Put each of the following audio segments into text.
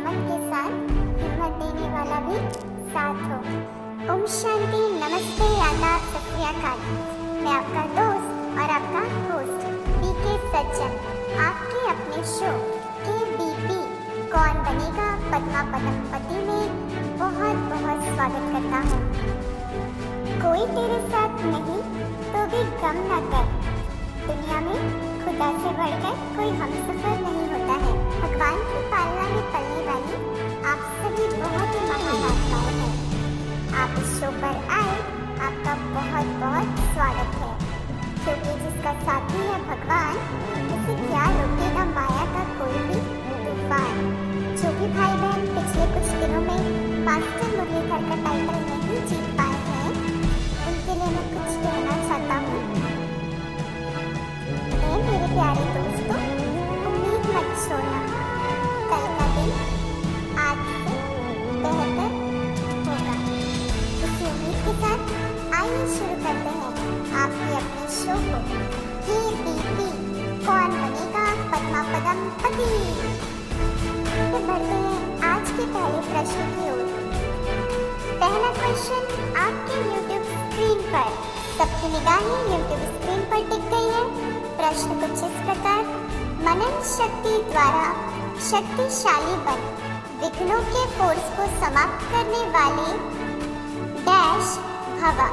हिम्मत के साथ हिम्मत देने वाला भी साथ हो। ओम शांति, नमस्ते, आदाब, सत श्री अकाल। मैं आपका दोस्त और आपका होस्ट बीके सज्जन आपके अपने शो KBP कौन बनेगा पद्मा पदमपति में बहुत बहुत स्वागत करता हूँ। कोई तेरे साथ नहीं तो भी गम न कर, दुनिया में खुदा से बढ़कर कोई हमसफर नहीं होता है। भगवान की पालना में पलने वाली आप सभी बहुत ही महान आत्माएं हैं। आप इस शो पर आए, आपका बहुत बहुत स्वागत है, क्योंकि जिसका साथी है भगवान, उसे क्या रोकेगा माया का कोई भी तूफान। जो भी भाई बहन पिछले कुछ दिनों में मास्टर मुरलीधर का टाइटल नहीं जीत पाए हैं, उनके लिए मैं कुछ कहना चाहता हूँ। मेरे प्यारे दोस्तों, उम्मीद मत छोड़ना, कल का दिन आज से बेहतर होगा। इसी उम्मीद के साथ आइए शुरू करते हैं आपके अपने शो को KBP कौन बनेगा पद्मा पदमपति। तो बढ़ते हैं आज के पहले प्रश्न की ओर। पहला क्वेश्चन आपके YouTube स्क्रीन पर, सबकी निगाहें YouTube स्क्रीन पर टिक गई है। प्रश्न कुछ इस प्रकार, मनन शक्ति द्वारा शक्तिशाली बन विघ्नों के फोर्स को समाप्त करने वाले डैश भवा।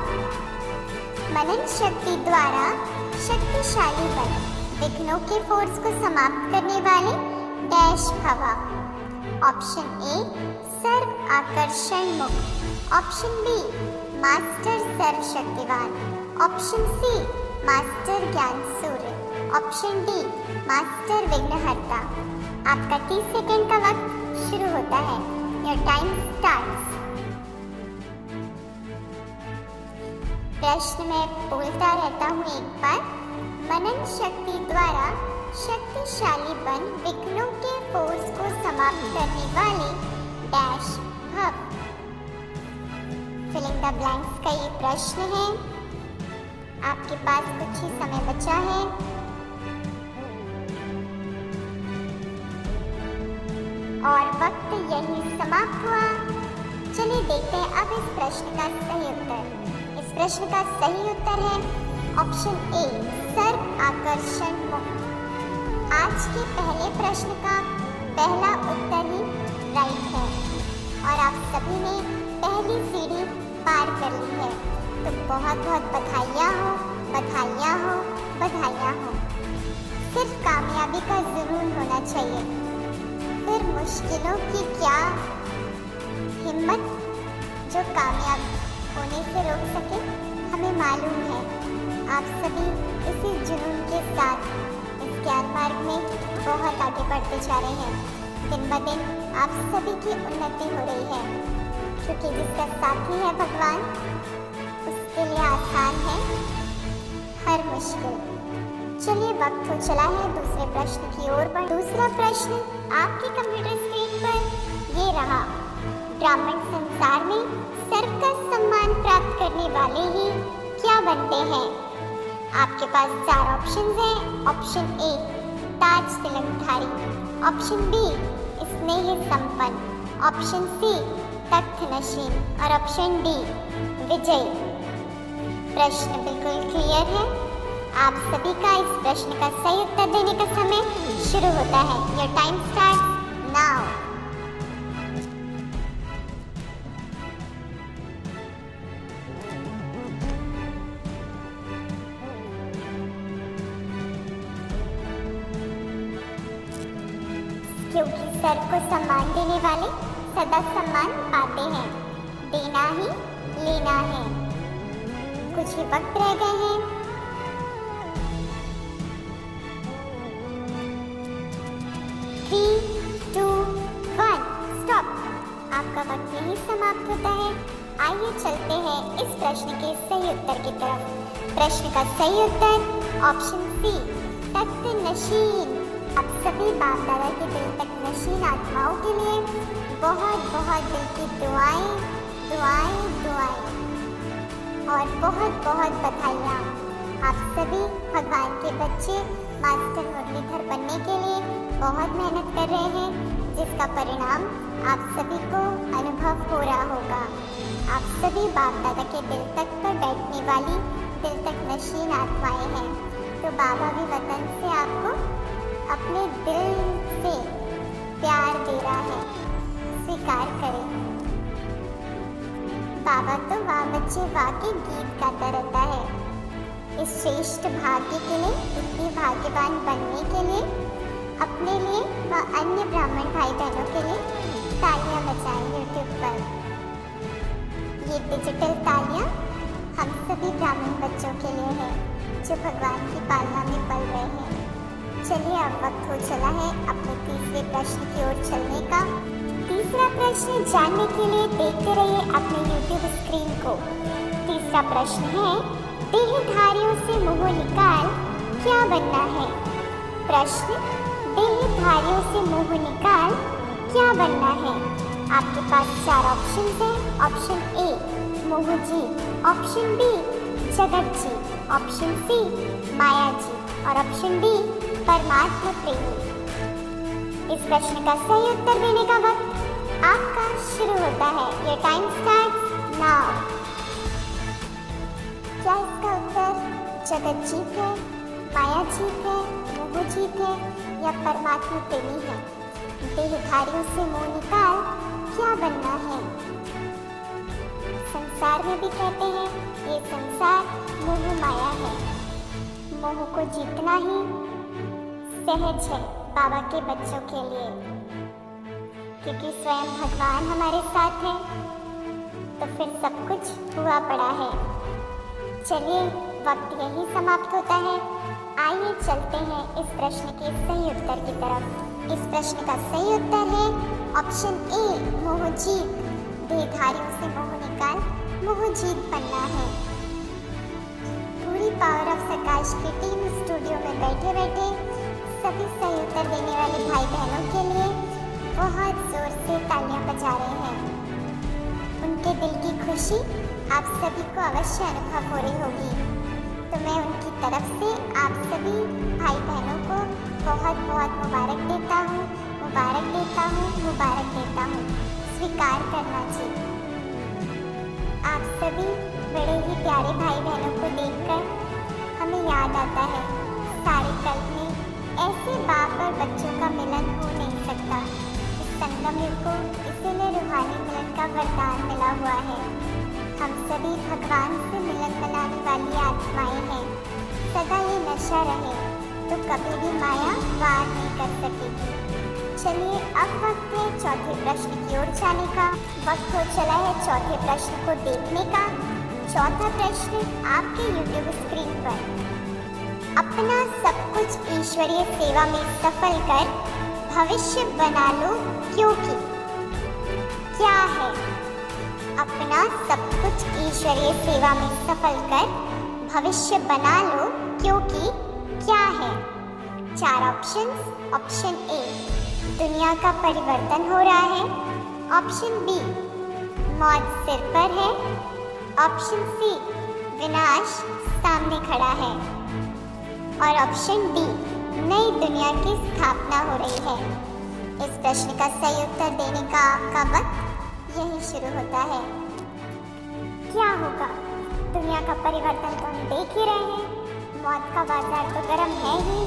मनन शक्ति द्वारा शक्तिशाली बन विघ्नों के फोर्स को समाप्त करने वाले डैश भवा। ऑप्शन ए सर्व आकर्षण मुक्त, ऑप्शन बी मास्टर सर्वशक्तिवान, ऑप्शन सी मास्टर ज्ञान सूर्य, ऑप्शन डी मास्टर विघ्नहर्ता। आपका 30 सेकंड का वक्त शुरू होता है। Your time starts. प्रश्न में बोलता रहता हूँ एक बार, मनन शक्ति द्वारा शक्तिशाली बन विघ्नों के फोर्स को समाप्त करने वाले डैश भव। फिलिंग द ब्लैंक्स का ये प्रश्न है। आपके पास कुछ ही समय बचा है। और वक्त यही समाप्त हुआ। चलिए देखते हैं अब इस प्रश्न का सही उत्तर। इस प्रश्न का सही उत्तर है ऑप्शन ए सर्व आकर्षण मुक्त। आज के पहले प्रश्न का पहला उत्तर ही राइट है और आप सभी ने पहली सीढ़ी पार कर ली है। तो बहुत बहुत बधाइयाँ हो, बधाइयाँ हो, बधाइयाँ हो। सिर्फ कामयाबी का जुनून होना चाहिए, फिर मुश्किलों की क्या हिम्मत जो कामयाब होने से रोक सके, हमें मालूम है। आप सभी इसी जुनून के साथ इस ज्ञान मार्ग में बहुत आगे बढ़ते जा रहे हैं। दिन ब दिन आप सभी की उन्नति हो रही है, क्योंकि जिसका साथी है भगवान, उसके लिए आसान है हर मुश्किल। चलिए वक्त हो चला है दूसरे प्रश्न की ओर बढ़। दूसरा प्रश्न आपके कंप्यूटर स्क्रीन पर ये रहा, ब्राह्मण संसार में सर्व का सम्मान प्राप्त करने वाले ही क्या बनते हैं। आपके पास 4 ऑप्शंस हैं। ऑप्शन ए ताज तिलकधारी, ऑप्शन बी स्नेह संपन्न, ऑप्शन सी तख्त नशीन और ऑप्शन डी विजय। प्रश्न बिल्कुल क्लियर है। आप सभी का इस प्रश्न का सही उत्तर देने का समय शुरू होता है। Your time starts now. क्योंकि सर्व को सम्मान देने वाले सदा सम्मान पाते हैं, देना ही लेना है। कुछ ही वक्त रह गए हैं। Three, two, one, stop. आपका वक्त यही समाप्त होता है। आइए चलते हैं इस प्रश्न के सही उत्तर की तरफ। प्रश्न का सही उत्तर ऑप्शन सी तख्त नशीन। आप सभी बाप दादा के दिल तक नशीन आत्माओं के लिए बहुत बहुत दिल की दुआएं, दुआएं, दुआएं और बहुत बहुत बधाइयाँ। आप सभी भगवान के बच्चे मास्टर मुरलीधर बनने के लिए बहुत मेहनत कर रहे हैं। जिसका परिणाम आप सभी को अनुभव हो रहा होगा। आप सभी बाप दादा के दिल तक पर बैठने वाली दिल तक नशीन आत्माएं हैं। तो बाबा भी वतन से आपको अपने दिल से प्यार दे रहा है, स्वीकार करें। बाबा तो वाह बच्चे वाह के गीत गाता रहता है। इस श्रेष्ठ भाग्य के लिए, इतनी भाग्यवान बनने के लिए, अपने लिए व अन्य ब्राह्मण भाई बहनों के लिए तालियां बजाएं यूट्यूब पर। ये डिजिटल तालियां हम सभी ब्राह्मण बच्चों के लिए है जो भगवान की पालना में पल रहे हैं। चलिए अब वक्त हो चला है अपने तीसरे प्रश्न की ओर चलने का। तीसरा प्रश्न जानने के लिए देखते रहिए अपने YouTube स्क्रीन को। तीसरा प्रश्न है, देहधारियों से मोह निकाल क्या बनना है? प्रश्न, देहधारियों से मोह निकाल क्या बनना है? आपके पास 4 ऑप्शन हैं। ऑप्शन ए मोह जीत, ऑप्शन बी जगत जीत, ऑप्शन सी माया जीत और ऑप्शन डी परमात्मा प्रेमी। इस प्रश्न का सही उत्तर देने का वक्त आपका शुरू होता है। Your time starts now. क्या इसका उत्तर जगत जीत है, माया जीत है, मोह जीत है या परमात्मा प्रेमी है? देहधारियों से मोह निकाल क्या बनना है? संसार में भी कहते हैं ये संसार मोह माया है। मोह को जीतना ही सहज है बाबा के बच्चों के लिए, क्योंकि स्वयं भगवान हमारे साथ है, तो फिर सब कुछ हुआ पड़ा है। चलिए वक्त यही समाप्त होता है। आइए चलते हैं इस प्रश्न के सही उत्तर की तरफ। इस प्रश्न का सही उत्तर है ऑप्शन ए मोह जीत। देहधारियों से मोह निकाल मोह जीत बनना है। पूरी पावर ऑफ प्रकाश की टीम स्टूडियो में बैठे बैठे सभी सही उत्तर देने वाले भाई बहनों के लिए बहुत जोर से तालियां बजा रहे हैं। उनके दिल की खुशी आप सभी को अवश्य अनुभव हो रही होगी। तो मैं उनकी तरफ से आप सभी भाई बहनों को बहुत बहुत मुबारक देता हूँ, मुबारक देता हूँ, मुबारक देता हूँ। स्वीकार करना चाहिए। आप सभी बड़े ही प्यारे भाई बहनों को देखकर हमें याद आता है सारे कल्प में ऐसे बाप और बच्चों का मिलन हो नहीं सकता। इस संगम युग को इसीलिए रूहानी मिलन का वरदान मिला हुआ है। हम सभी भगवान से मिलन बनाने वाली आत्माएं हैं। सदा ये नशा रहे तो कभी भी माया वार नहीं कर सकेगी। चलिए अब वक्त है चौथे प्रश्न की ओर जाने का। वक्त हो चला है चौथे प्रश्न को देखने का। चौथा प्रश्न आपके YouTube स्क्रीन पर। अपना सब कुछ ईश्वरीय सेवा में सफल कर भविष्य बना लो क्योंकि क्या है? अपना सब कुछ ईश्वरीय सेवा में सफल कर भविष्य बना लो क्योंकि क्या है? 4 ऑप्शंस। ऑप्शन ए दुनिया का परिवर्तन हो रहा है, ऑप्शन बी मौत सिर पर है, ऑप्शन सी विनाश सामने खड़ा है और ऑप्शन डी नई दुनिया की स्थापना हो रही है। इस प्रश्न का सही उत्तर देने का आपका वक्त यही शुरू होता है। क्या होगा? दुनिया का परिवर्तन तो हम देख ही रहे हैं। मौत का बाजार तो गर्म है ही,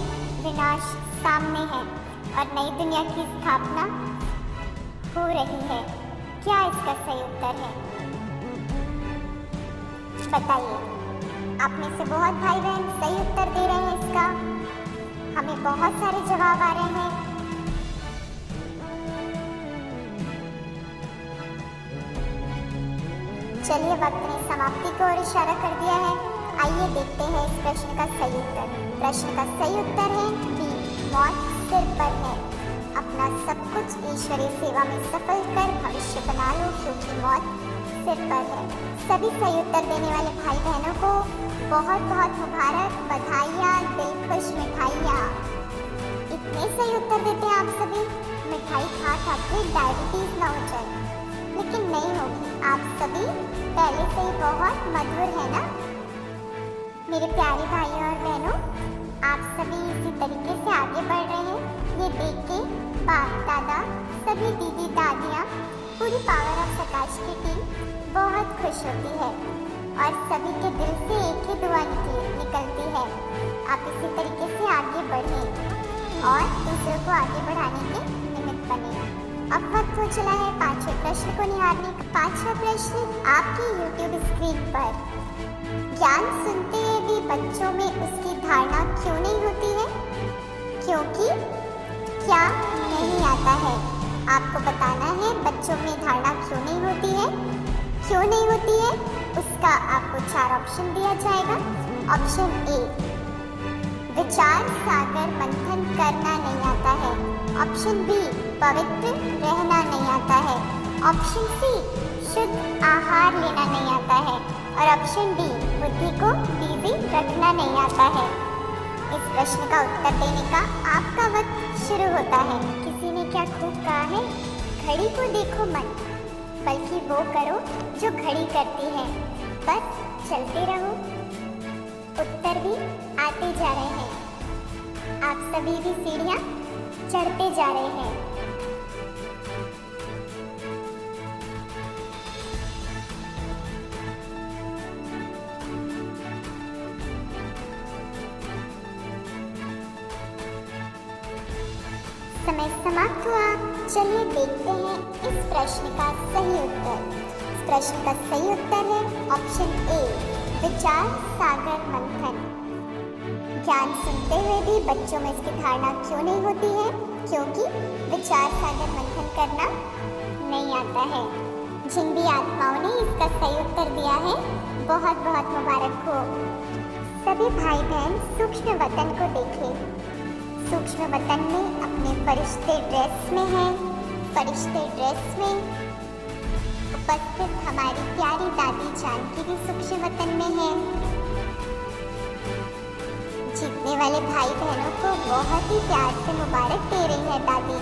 विनाश सामने है और नई दुनिया की स्थापना हो रही है। क्या इसका सही उत्तर है? बताइए। आप में से बहुत भाई बहन सही उत्तर दे रहे हैं इसका। हमें बहुत सारे जवाब आ रहे हैं। चलिए वक्त ने समाप्ति की ओर इशारा कर दिया है। आइए देखते हैं इस प्रश्न का सही उत्तर। प्रश्न का सही उत्तर है बी मौत सिर पर है। अपना सब कुछ ईश्वरीय सेवा में सफल कर भविष्य बना लो क्योंकि मौत सिर पर है। सभी सही उत्तर देने वाले भाई बहनों को बहुत बहुत मुबारक, बधाइयाँ, दिल खुश मिठाइयाँ। इतने सही उत्तर देते हैं आप सभी। मिठाई खा खा के डायबिटीज ना हो जाए, लेकिन नहीं होगी। आप सभी पहले से ही बहुत मधुर है ना मेरे प्यारे भाइयों और बहनों। आप सभी इसी तरीके से आगे बढ़ रहे हैं, ये देख के बाप दादा, सभी दीदी दादियाँ, पूरी पावर ऑफ सकाश की टीम बहुत खुश होती है और सभी के दिल से एक ही दुआ निकलती है, आप इसी तरीके से आगे बढ़ें और दूसरों को आगे बढ़ाने के निमित्त बने। अब वक्त हो चला है पांचवें प्रश्न को निहारने का। पांचवा प्रश्न आपकी YouTube स्क्रीन पर। ज्ञान सुनते हुए भी बच्चों में उसकी धारणा क्यों नहीं होती है? क्योंकि क्या नहीं आता है। आपको बताना है बच्चों में धारणा क्यों नहीं होती है। क्यों नहीं होती है उसका आपको 4 ऑप्शन दिया जाएगा। ऑप्शन ए, विचार सागर मंथन करना नहीं आता है। ऑप्शन बी, पवित्र रहना नहीं आता है। ऑप्शन सी, शुद्ध आहार लेना नहीं आता है। और ऑप्शन डी, बुद्धि को बिजी रखना नहीं आता है। इस प्रश्न का उत्तर देने का आपका वक्त शुरू होता है। किसी ने क्या खूब कहा है, घड़ी को देखो मत, बल्कि वो करो जो घड़ी करती है, बस चलते रहो। उत्तर भी आते जा रहे हैं, आप सभी भी सीढ़ियाँ चढ़ते जा रहे हैं। समय समाप्त हुआ। चलिए देखते हैं इस प्रश्न का सही उत्तर। इस प्रश्न का सही उत्तर है ऑप्शन ए, विचार सागर मंथन। ज्ञान सुनते हुए भी बच्चों में इसकी धारणा क्यों नहीं होती है? क्योंकि विचार सागर मंथन करना नहीं आता है। जिन भी आत्माओं ने इसका सही उत्तर दिया है, बहुत बहुत मुबारक हो। सभी भाई बहन सूक्ष्म वतन को देखें। सूक्ष्म वतन में अपने फरिश्ते ड्रेस में हैं। फरिश्ते ड्रेस में उपस्थित हमारी प्यारी दादी जानकी भी सूक्ष्म वतन में है। जीतने वाले भाई बहनों को बहुत ही प्यार से मुबारक दे रही है दादी।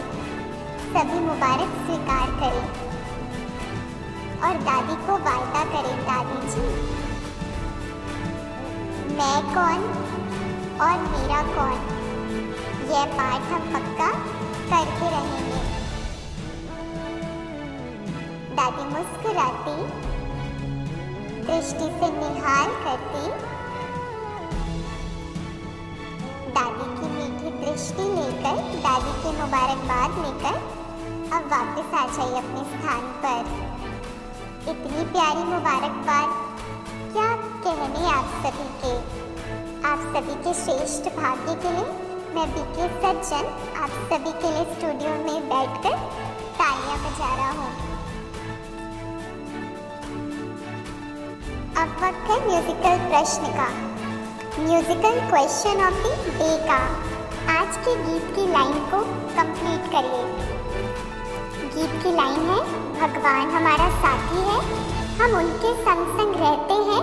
सभी मुबारक स्वीकार करें और दादी को वायदा करें, दादी जी मैं कौन और मेरा कौन, यह पाठ हम पक्का करके रहेंगे। दादी मुस्कुराती, दृष्टि से निहाल करती, दादी की मीठी दृष्टि लेकर, दादी की मुबारकबाद लेकर अब वापस आ जाइए अपने स्थान पर। इतनी प्यारी मुबारकबाद क्या कहने आप सभी के श्रेष्ठ भाग्य के लिए मैं बीके सज्जन आप सभी के लिए स्टूडियो में बैठकर तालियां बजा रहा हूँ। अब वक्त है म्यूजिकल प्रश्न का, musical question of the day का। आज के गीत की लाइन को कंप्लीट करिए। गीत की लाइन है, भगवान हमारा साथी है, हम उनके संग संग रहते हैं,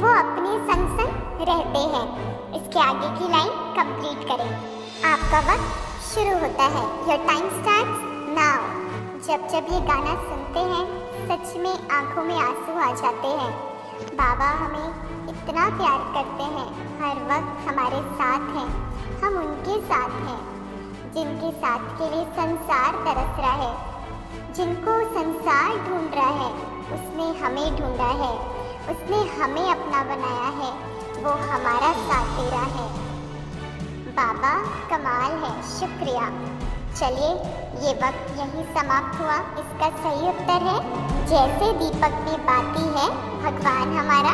वो अपने संग संग रहते हैं। इसके आगे की लाइन कंप्लीट करें। आपका वक्त शुरू होता है। Your time starts now. जब ये गाना सुनते हैं सच में आंखों में आंसू आ जाते हैं। बाबा हमें इतना प्यार करते हैं, हर वक्त हमारे साथ हैं, हम उनके साथ हैं जिनके साथ के लिए संसार तरस रहा है, जिनको संसार ढूंढ रहा है, उसने हमें ढूंढा है, उसने हमें अपना बनाया है, वो हमारा साथ दे रहा है। बाबा कमाल है, शुक्रिया। चलिए ये वक्त यहीं समाप्त हुआ। इसका सही उत्तर है, जैसे दीपक में बाती है, भगवान हमारा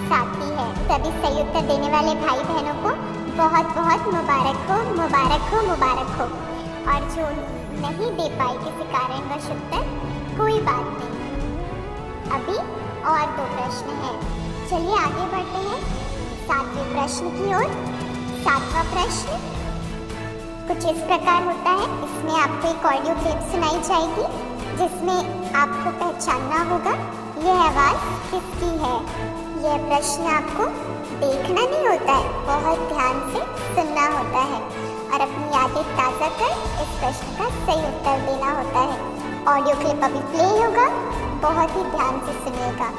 साथी है। सभी सही उत्तर देने वाले भाई बहनों को बहुत बहुत मुबारक हो, मुबारक हो, मुबारक हो। और जो नहीं दे पाए किसी कारणवश उत्तर, कोई बात नहीं, अभी और 2 प्रश्न हैं। चलिए आगे बढ़ते हैं 7वें प्रश्न की ओर। 7वां प्रश्न कुछ इस प्रकार होता है। इसमें आपको एक ऑडियो क्लिप सुनाई जाएगी जिसमें आपको पहचानना होगा यह आवाज़ किसकी है। यह प्रश्न आपको देखना नहीं होता है, बहुत ध्यान से सुनना होता है और अपनी यादें ताज़ा कर इस प्रश्न का सही उत्तर देना होता है। ऑडियो क्लिप अभी प्ले होगा, बहुत ही ध्यान से सुनिएगा।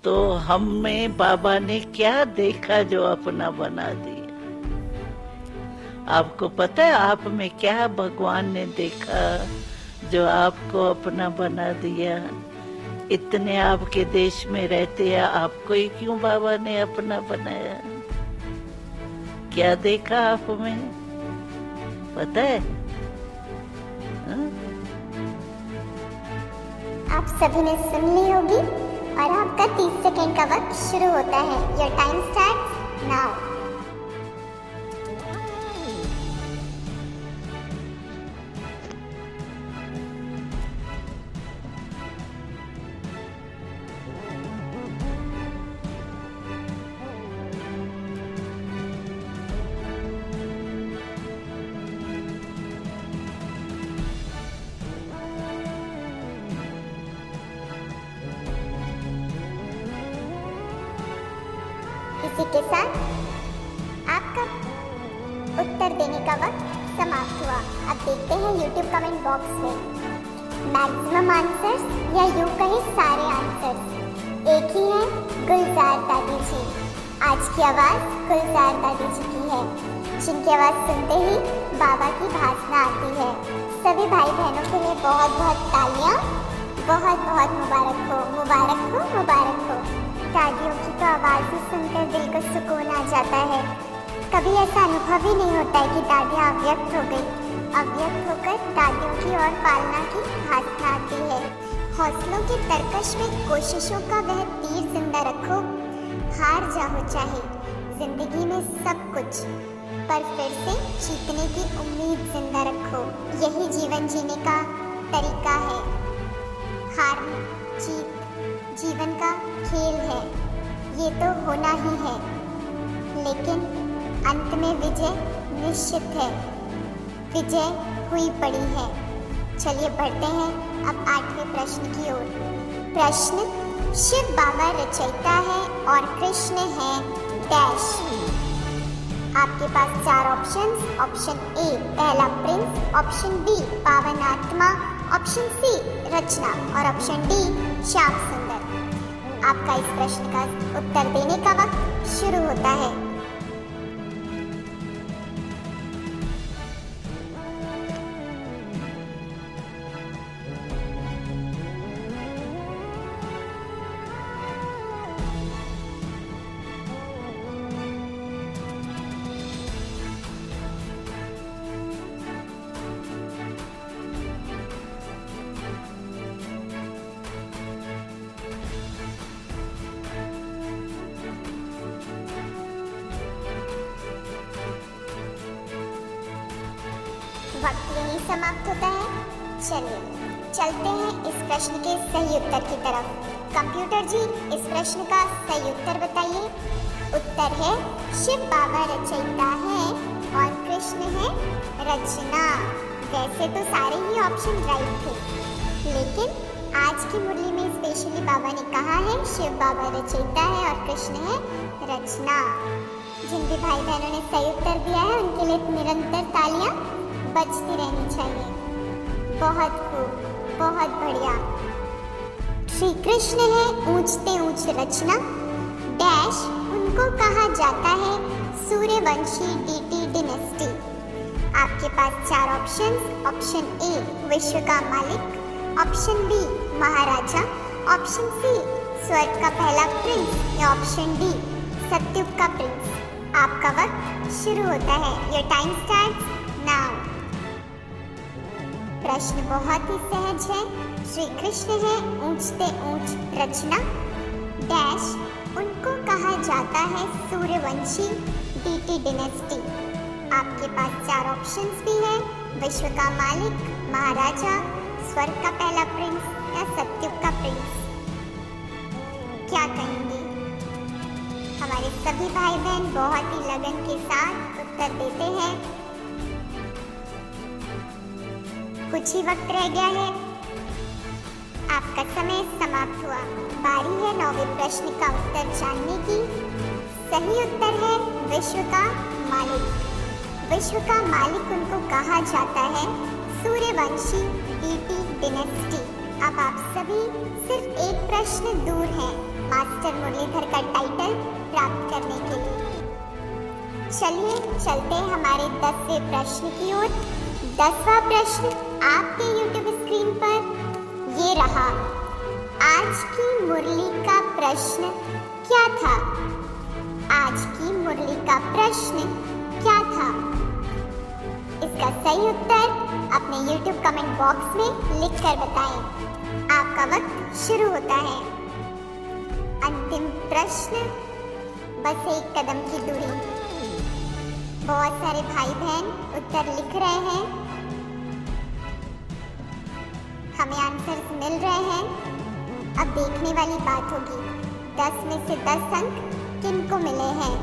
तो हमें बाबा ने क्या देखा जो अपना बना दिया। आपको पता है आप में क्या भगवान ने देखा जो आपको अपना बना दिया? इतने आपके देश में रहते हैं, आपको ही क्यों बाबा ने अपना बनाया? क्या देखा आप में, पता है? हा? आप सभी ने सुन ली होगी और आपका 30 सेकेंड का वक्त शुरू होता है। Your time starts now. इसी के साथ आपका उत्तर देने का वक्त समाप्त हुआ। अब देखते हैं YouTube कमेंट बॉक्स में मैक्सिमम आंसर्स या यूं कहे सारे आंसर्स एक ही हैं, गुलजार दादी जी। आज की आवाज़ गुलजार दादी जी की है, जिनकी आवाज़ सुनते ही बाबा की भासना आती है। सभी भाई बहनों के लिए बहुत बहुत तालियां, बहुत बहुत मुबारक हो, मुबारक हो, मुबारक हो। दादियों की तो आवाज़ ही सुनकर दिल को सुकून आ जाता है। कभी ऐसा अनुभव ही नहीं होता है कि दादियाँ अव्यक्त हो गई। अव्यक्त होकर दादियों की और पालना की भासना आती है। हौसलों के तरकश में कोशिशों का वह तीर जिंदा रखो। हार जाओ चाहे जिंदगी में सब कुछ, पर फिर से जीतने की उम्मीद जिंदा रखो। यही जीवन जीने का तरीका है। हार जीत जीवन का खेल है, ये तो होना ही है, लेकिन अंत में विजय निश्चित है। विजय हुई पड़ी है। चलिए बढ़ते हैं अब 8वें प्रश्न की ओर। प्रश्न, शिव बाबा रचयिता है और कृष्ण है डैश। आपके पास 4 ऑप्शंस। ऑप्शन ए पहला प्रिंस, ऑप्शन बी पावन आत्मा, ऑप्शन सी रचना और ऑप्शन डी श्याम सुंदर। आपका इस प्रश्न का उत्तर देने का वक्त शुरू होता है। वक्त यही समाप्त होता है। चलिए चलते हैं इस प्रश्न के सही उत्तर की तरफ। कंप्यूटर जी, इस प्रश्न का सही उत्तर बताइए। उत्तर है शिव बाबा रचयिता है और कृष्ण है रचना। वैसे तो सारे ही ऑप्शन राइट थे, लेकिन आज की मुरली में स्पेशली बाबा ने कहा है शिव बाबा रचयिता है और कृष्ण है रचना। जिन भी भाई बहनों ने सही उत्तर दिया है उनके लिए निरंतर तालियां बजती रहनी चाहिए। बहुत खूब, बहुत बढ़िया। श्री कृष्ण है ऊंचते ऊंच रचना डैश, उनको कहा जाता है सूर्यवंशी डीटी डिनेस्टी। आपके पास 4 ऑप्शंस। ऑप्शन ए विश्व का मालिक, ऑप्शन बी महाराजा, ऑप्शन सी स्वर्ग का पहला प्रिंस या ऑप्शन डी सत्युग का प्रिंस। आपका वक्त शुरू होता है। Your time starts now. प्रश्न बहुत ही सहज है। श्री कृष्ण है ऊंचते ऊंच रचना डैश, उनको कहा जाता है सूर्यवंशी डीटी डिनेस्टी। आपके पास 4 ऑप्शंस भी हैं। विश्व का मालिक, महाराजा, स्वर्ग का पहला प्रिंस या सत्युग का प्रिंस। क्या कहेंगे? हमारे सभी भाई बहन बहुत ही लगन के साथ उत्तर देते हैं। कुछ ही वक्त रह गया है, आपका समय समाप्त हुआ। बारी है 9वें प्रश्न का उत्तर जानने की। सही उत्तर है विश्व का मालिक। विश्व का मालिक उनको कहा जाता है सूर्यवंशी डीटी डिनेस्टी। अब आप सभी सिर्फ एक प्रश्न दूर हैं मास्टर मुरलीधर का टाइटल प्राप्त करने के लिए। चलिए चलते हैं हमारे 10वें प्रश्न की ओर। 10वां प्रश्न आपके YouTube स्क्रीन पर ये रहा। आज की मुरली का प्रश्न क्या था? आज की मुरली का प्रश्न क्या था? इसका सही उत्तर अपने YouTube कमेंट बॉक्स में लिखकर बताएं। आपका वक्त शुरू होता है। अंतिम प्रश्न, बस एक कदम की दूरी। बहुत सारे भाई बहन उत्तर लिख रहे हैं, हमें आंसर्स मिल रहे हैं। अब देखने वाली बात होगी 10 में से 10 अंक किनको मिले हैं।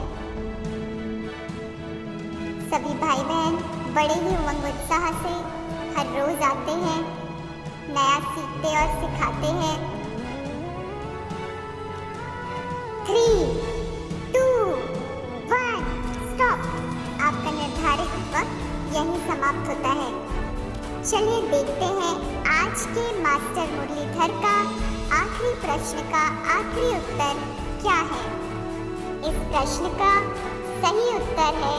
सभी भाई बहन बड़े ही उमंग उत्साह से हर रोज आते हैं, नया सीखते और सिखाते हैं। 3, 2, 1 स्टॉप। आपका निर्धारित वक्त यहीं समाप्त होता है। चलिए देखते हैं आज के मास्टर मुरलीधर का आखिरी प्रश्न का आखिरी उत्तर क्या है। इस प्रश्न का सही उत्तर है,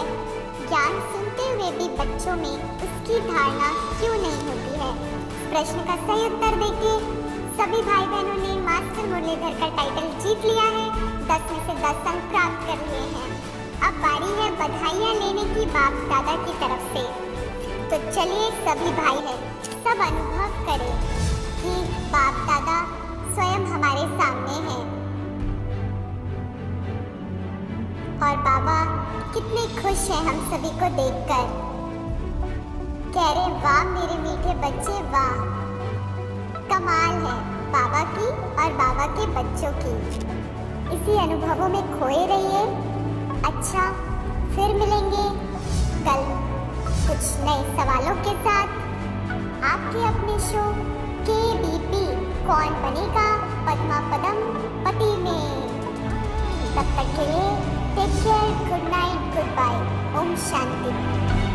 ज्ञान सुनते हुए भी बच्चों में उसकी धारणा क्यों नहीं होती है। इस प्रश्न का सही उत्तर देके सभी भाई बहनों ने मास्टर मुरलीधर का टाइटल जीत लिया है। 10 में से 10 अंक प्राप्त कर लिए हैं। अब बारी है बधाइयाँ लेने की बाप दादा की तरफ से। तो चलिए सभी भाई हैं, सब अनुभव करें कि बाप दादा स्वयं हमारे सामने हैं और बाबा कितने खुश हैं हम सभी को देखकर। कह रहे वाह मेरे मीठे बच्चे वाह। कमाल है बाबा की और बाबा के बच्चों की। इसी अनुभवों में खोए रहिए। अच्छा, फिर मिलेंगे कल कुछ नए सवालों के साथ आपके अपने शो KBP कौन बनेगा पद्मा पदम पति में। तब तक के लिए take care, good night, good bye, ओम शांति।